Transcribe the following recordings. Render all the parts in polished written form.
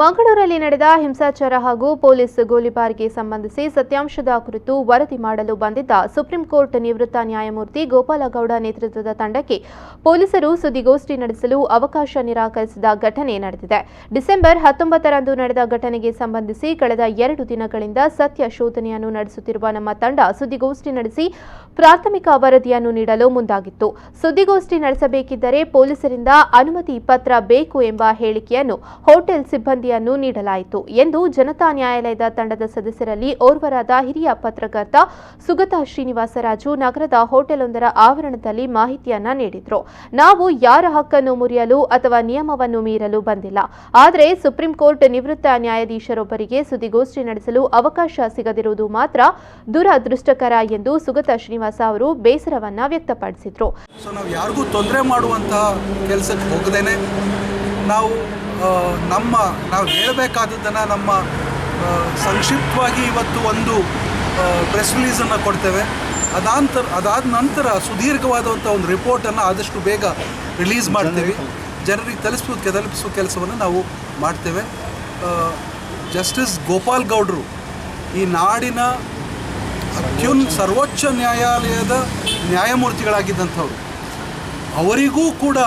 ಮಂಗಳೂರಲ್ಲಿ ನಡೆದ ಹಿಂಸಾಚಾರ ಹಾಗೂ ಪೊಲೀಸ್ ಗೋಲಿಬಾರ್ಗೆ ಸಂಬಂಧಿಸಿ ಸತ್ಯಾಂಶದ ಕುರಿತು ವರದಿ ಮಾಡಲು ಬಂದಿದ್ದ ಸುಪ್ರೀಂ ಕೋರ್ಟ್ ನಿವೃತ್ತ ನ್ಯಾಯಮೂರ್ತಿ ಗೋಪಾಲಗೌಡ ನೇತೃತ್ವದ ತಂಡಕ್ಕೆ ಪೊಲೀಸರು ಸುದ್ದಿಗೋಷ್ಠಿ ನಡೆಸಲು ಅವಕಾಶ ನಿರಾಕರಿಸಿದ ಘಟನೆ ನಡೆದಿದೆ. ಡಿಸೆಂಬರ್ 19ರಂದು ನಡೆದ ಘಟನೆಗೆ ಸಂಬಂಧಿಸಿ ಕಳೆದ 2 ದಿನಗಳಿಂದ ಸತ್ಯ ಶೋಧನೆಯನ್ನು ನಡೆಸುತ್ತಿರುವ ನಮ್ಮ ತಂಡ ಸುದ್ದಿಗೋಷ್ಠಿ ನಡೆಸಿ ಪ್ರಾಥಮಿಕ ವರದಿಯನ್ನು ನೀಡಲು ಮುಂದಾಗಿತ್ತು. ಸುದ್ದಿಗೋಷ್ಠಿ ನಡೆಸಬೇಕಿದ್ದರೆ ಪೊಲೀಸರಿಂದ ಅನುಮತಿ ಪತ್ರ ಬೇಕು ಎಂಬ ಹೇಳಿಕೆಯನ್ನು ಹೋಟೆಲ್ ಸಿಬ್ಬಂದಿಯನ್ನು ನೀಡಲಾಯಿತು ಎಂದು ಜನತಾ ನ್ಯಾಯಾಲಯದ ತಂಡದ ಸದಸ್ಯರಲ್ಲಿ ಓರ್ವರಾದ ಹಿರಿಯ ಪತ್ರಕರ್ತ ಸುಗತ ಶ್ರೀನಿವಾಸರಾಜು ನಗರದ ಹೋಟೆಲೊಂದರ ಆವರಣದಲ್ಲಿ ಮಾಹಿತಿಯನ್ನ ನೀಡಿದರು. ನಾವು ಯಾರ ಹಕ್ಕನ್ನು ಮುರಿಯಲು ಅಥವಾ ನಿಯಮವನ್ನು ಮೀರಲು ಬಂದಿಲ್ಲ. ಆದರೆ ಸುಪ್ರೀಂ ಕೋರ್ಟ್ ನಿವೃತ್ತ ನ್ಯಾಯಾಧೀಶರೊಬ್ಬರಿಗೆ ಸುದ್ದಿಗೋಷ್ಠಿ ನಡೆಸಲು ಅವಕಾಶ ಸಿಗದಿರುವುದು ಮಾತ್ರ ದುರದೃಷ್ಟಕರ ಎಂದು ಸುಗತ ಶ್ರೀನಿವಾಸ ಅವರು ಬೇಸರವನ್ನ ವ್ಯಕ್ತಪಡಿಸಿದರು. ನಾವು ಯಾರಿಗೂ ತೊಂದರೆ ಮಾಡುವಂತಹ ಕೆಲಸಕ್ಕೆ ಹೋಗದೇನೆ ನಾವು ಹೇಳಬೇಕಾದದ್ದನ್ನು ನಮ್ಮ ಸಂಕ್ಷಿಪ್ತವಾಗಿ ಇವತ್ತು ಒಂದು ಪ್ರೆಸ್ ರಿಲೀಸನ್ನು ಕೊಡ್ತೇವೆ. ಅದಾದ ನಂತರ ಸುದೀರ್ಘವಾದಂಥ ಒಂದು ರಿಪೋರ್ಟನ್ನು ಆದಷ್ಟು ಬೇಗ ರಿಲೀಸ್ ಮಾಡ್ತೇವೆ. ಜನರಿಗೆ ತಲುಪಿಸುವ ಕೆಲಸವನ್ನು ನಾವು ಮಾಡ್ತೇವೆ. ಜಸ್ಟಿಸ್ ಗೋಪಾಲ್ ಗೌಡರು ಈ ನಾಡಿನ ಸರ್ವೋಚ್ಚ ನ್ಯಾಯಾಲಯದ ನ್ಯಾಯಮೂರ್ತಿಗಳಾಗಿದ್ದಂಥವ್ರು. ಅವರಿಗೂ ಕೂಡ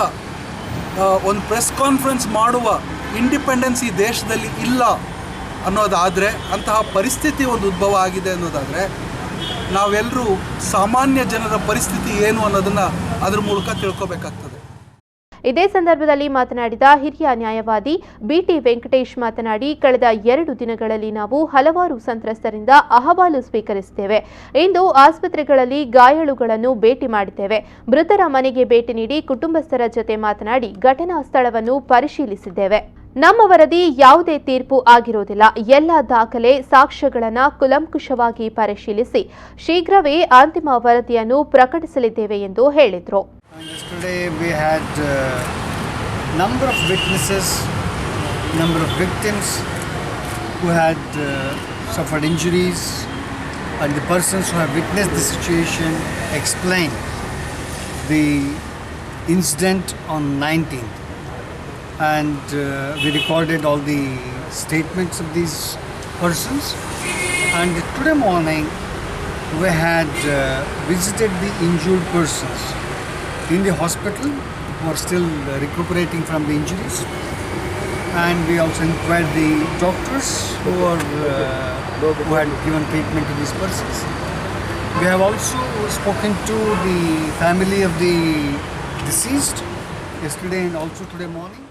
ಒಂದು ಪ್ರೆಸ್ ಕಾನ್ಫರೆನ್ಸ್ ಮಾಡುವ ಇಂಡಿಪೆಂಡೆನ್ಸ್ ಈ ದೇಶದಲ್ಲಿ ಇಲ್ಲ ಅನ್ನೋದಾದರೆ, ಅಂತಹ ಪರಿಸ್ಥಿತಿ ಒಂದು ಉದ್ಭವ ಆಗಿದೆ ಅನ್ನೋದಾದರೆ, ನಾವೆಲ್ಲರೂ ಸಾಮಾನ್ಯ ಜನರ ಪರಿಸ್ಥಿತಿ ಏನು ಅನ್ನೋದನ್ನು ಅದ್ರ ಮೂಲಕ ತಿಳ್ಕೋಬೇಕಾಗ್ತದೆ. ಇದೇ ಸಂದರ್ಭದಲ್ಲಿ ಮಾತನಾಡಿದ ಹಿರಿಯ ನ್ಯಾಯವಾದಿ ಬಿಟಿ ವೆಂಕಟೇಶ್ ಮಾತನಾಡಿ, ಕಳೆದ 2 ದಿನಗಳಲ್ಲಿ ನಾವು ಹಲವಾರು ಸಂತ್ರಸ್ತರಿಂದ ಅಹವಾಲು ಸ್ವೀಕರಿಸಿದ್ದೇವೆ. ಇಂದು ಆಸ್ಪತ್ರೆಗಳಲ್ಲಿ ಗಾಯಾಳುಗಳನ್ನು ಭೇಟಿ ಮಾಡಿದ್ದೇವೆ. ಮೃತರ ಮನೆಗೆ ಭೇಟಿ ನೀಡಿ ಕುಟುಂಬಸ್ಥರ ಜೊತೆ ಮಾತನಾಡಿ ಘಟನಾ ಸ್ಥಳವನ್ನು ಪರಿಶೀಲಿಸಿದ್ದೇವೆ. ನಮ್ಮ ವರದಿ ಯಾವುದೇ ತೀರ್ಪು ಆಗಿರುವುದಿಲ್ಲ. ಎಲ್ಲ ದಾಖಲೆ ಸಾಕ್ಷ್ಯಗಳನ್ನು ಕುಲಂಕುಷವಾಗಿ ಪರಿಶೀಲಿಸಿ ಶೀಘ್ರವೇ ಅಂತಿಮ ವರದಿಯನ್ನು ಪ್ರಕಟಿಸಲಿದ್ದೇವೆ ಎಂದು ಹೇಳಿದರು. Yesterday we had number of witnesses, number of victims who had suffered injuries, and the persons who have witnessed the situation explained the incident on 19th, and we recorded all the statements of these persons. And today morning we had visited the injured persons in the hospital who are still recuperating from the injuries, and we also inquired the doctors who had given treatment to these persons. We have also spoken to the family of the deceased yesterday and also today morning.